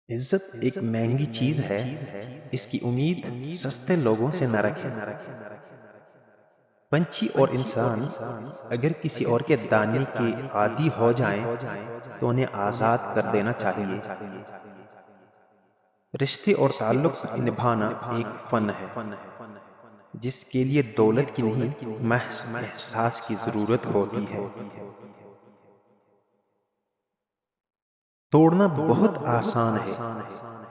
عزت ایک مہنگی چیز ہے، اس کی امید سستے لوگوں سے نہ رکھیں۔ پنچھی اور انسان اگر کسی اور کے دانے کے عادی ہو جائیں تو انہیں آزاد کر دینا چاہیے۔ رشتے اور تعلق نبھانا ایک فن ہے جس کے لیے دولت کی نہیں، محض احساس کی ضرورت ہوتی ہے۔ توڑنا بہت آسان ہے،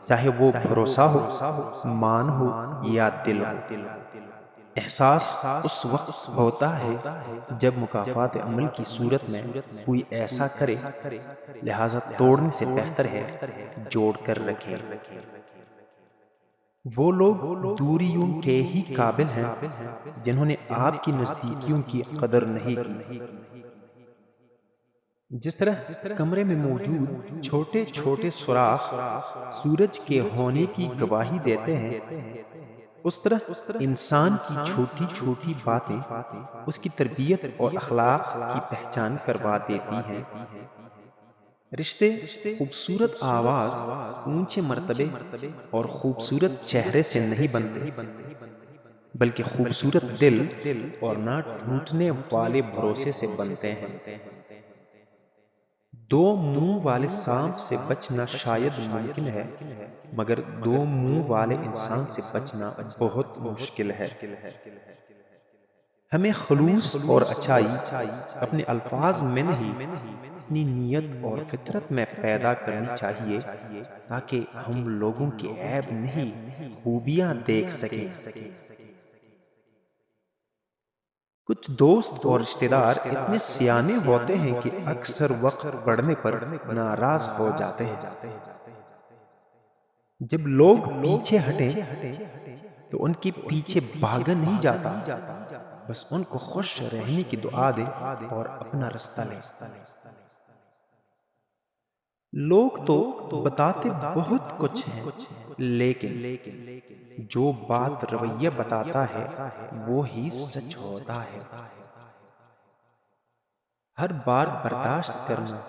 چاہے وہ بھروسہ ہو، مان ہو یا دل ہو۔ احساس اس وقت ہوتا ہے جب مکافات عمل کی صورت میں کوئی ایسا کرے، لہذا توڑنے سے بہتر ہے جوڑ کر رکھیں۔ وہ لوگ دوریوں کے ہی قابل ہیں جنہوں نے آپ کی نزدیکیوں کی قدر نہیں کی۔ جس طرح کمرے میں موجود چھوٹے چھوٹے سوراخ سورج کے ہونے کی گواہی دیتے ہیں، اس طرح انسان کی چھوٹی چھوٹی باتیں اس کی تربیت اور اخلاق کی پہچان کروا دیتی ہیں۔ رشتے خوبصورت آواز، اونچے مرتبے اور خوبصورت چہرے سے نہیں بنتے، بلکہ خوبصورت دل اور نہ ٹوٹنے والے بھروسے سے بنتے ہیں۔ دو منہ والے سانپ سے بچنا شاید ممکن ہے، مگر دو منہ والے انسان سے بچنا بہت مشکل ہے۔ ہمیں خلوص اور اچائی اپنے الفاظ میں نہیں، اپنی نیت اور فطرت میں پیدا کرنی چاہیے تاکہ ہم لوگوں کے عیب نہیں، خوبیاں دیکھ سکیں۔ کچھ دوست اور رشتہ دار اتنے سیانے ہوتے ہیں کہ اکثر وقت پڑنے پر ناراض ہو جاتے ہیں۔ جب لوگ پیچھے ہٹیں تو ان کے پیچھے بھاگا نہیں جاتا، بس ان کو خوش رہنے کی دعا دے اور اپنا رستہ لے۔ لوگ تو بتاتے بہت کچھ ہیں، لیکن جو بات رویہ بتاتا ہے وہ ہی سچ ہوتا ہے۔ ہر بار برداشت کرنا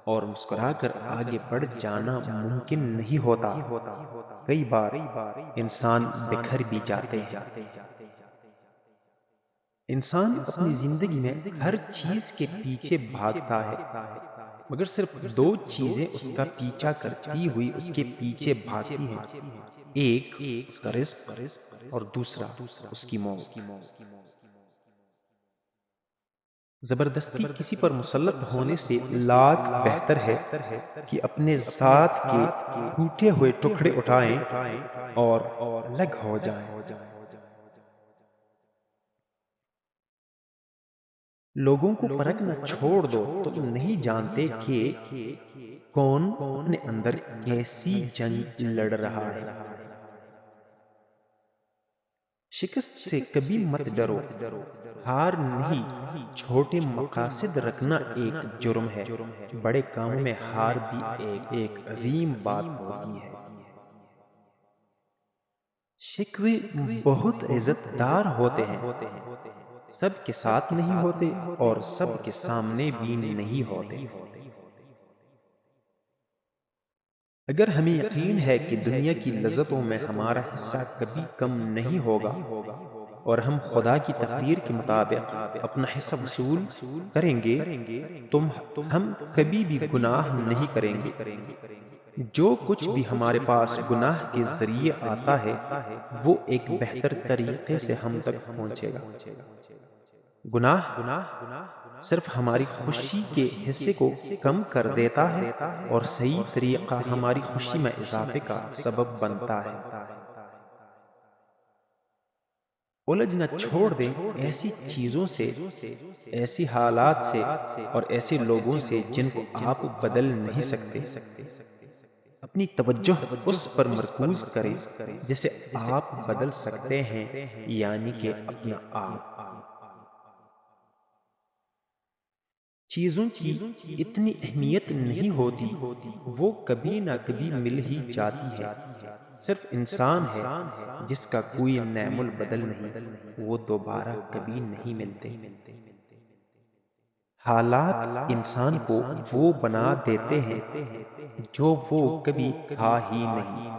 اور مسکرا کر آگے بڑھ جانا ممکن نہیں ہوتا۔ کئی بار انسان بکھر بھی جاتے ہیں۔ انسان اپنی زندگی میں ہر چیز کے پیچھے بھاگتا ہے، مگر صرف دو چیزیں اس کا پیچھا کرتی ہوئی اس کے پیچھے بھاگتی ہیں، ایک اس کا رزق اور دوسرا اس کی موت۔ زبردستی کسی پر مسلط ہونے سے لاکھ بہتر ہے کہ اپنے ذات کے ٹوٹے ہوئے ٹکڑے اٹھائیں اور الگ ہو جائیں۔ لوگوں کو پرکھنا چھوڑ دو، تم نہیں جانتے کہ کون اپنے اندر کیسی جنگ لڑ رہا ہے۔ شکست سے کبھی مت ڈرو، ہار نہیں، چھوٹے مقاصد رکھنا ایک جرم ہے، بڑے کاموں میں ہار بھی ایک عظیم بات ہوتی ہے۔ شکوے بہت عزت دار ہوتے ہیں، سب کے ساتھ نہیں ہوتے اور سب کے سامنے بھی نہیں ہوتے۔ اگر ہمیں یقین ہے کہ دنیا کی لذتوں میں ہمارا حصہ کبھی کم نہیں ہوگا اور ہم خدا کی تقدیر کے مطابق اپنا حصہ وصول کریں گے تو ہم کبھی بھی گناہ نہیں کریں گے۔ جو کچھ بھی ہمارے پاس گناہ کے ذریعے آتا ہے وہ ایک بہتر طریقے سے ہم تک پہنچے گا۔ گناہ صرف ہماری خوشی کے حصے کو کم کر دیتا ہے اور صحیح طریقہ ہماری خوشی میں اضافے کا سبب بنتا ہے۔ الجھنا چھوڑ دیں ایسی چیزوں سے، ایسی حالات سے اور ایسے لوگوں سے جن کو آپ بدل نہیں سکتے۔ اپنی توجہ اس پر مرکوز کریں جسے آپ بدل سکتے ہیں، یعنی کہ اپنا آپ۔ چیزوں کی اتنی اہمیت نہیں ہوتی، وہ کبھی نہ کبھی مل ہی جاتی ہے۔ صرف انسان ہے جس کا کوئی نعم البدل نہیں، وہ دوبارہ کبھی نہیں ملتے۔ حالات انسان کو وہ بنا دیتے ہیں جو وہ کبھی تھا ہی نہیں۔